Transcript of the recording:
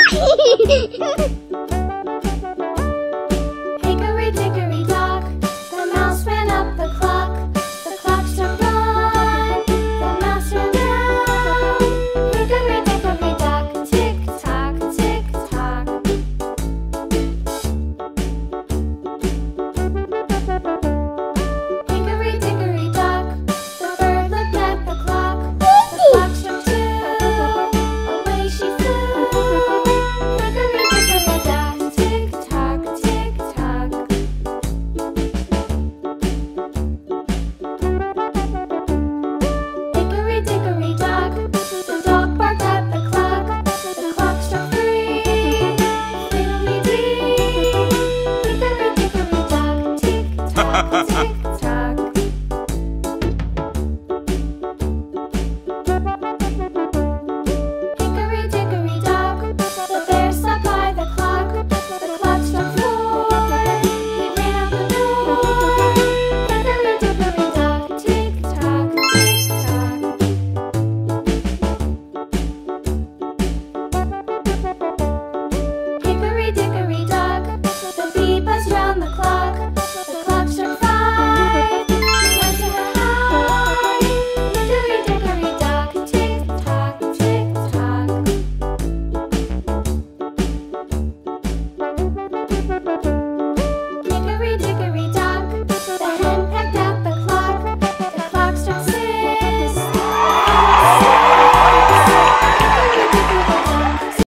Hickory dickory dock, the mouse ran up the clock. The clock struck one, the mouse ran down. Hickory dickory dock, tick tock, tick tock. Hickory dickory dock, the bird looked at the clock. The clock struck two, away she flew. Hickory dickory dock, tick tock, tick tock. Hickory dickory dock, the dog barked at the clock. The clock struck three, fiddly-dee. Hickory dickory dock, tick tock, tick tock. Hickory dickory dock, the bear sat by the clock. The clock struck four, he ran out the door. Hickory dickory dock, tick tock, tick tock. Hickory dickory dock, the bee buzzed round the clock. The clock struck five, she went to her hive. Hickory dickory dock, tick tock, tick tock.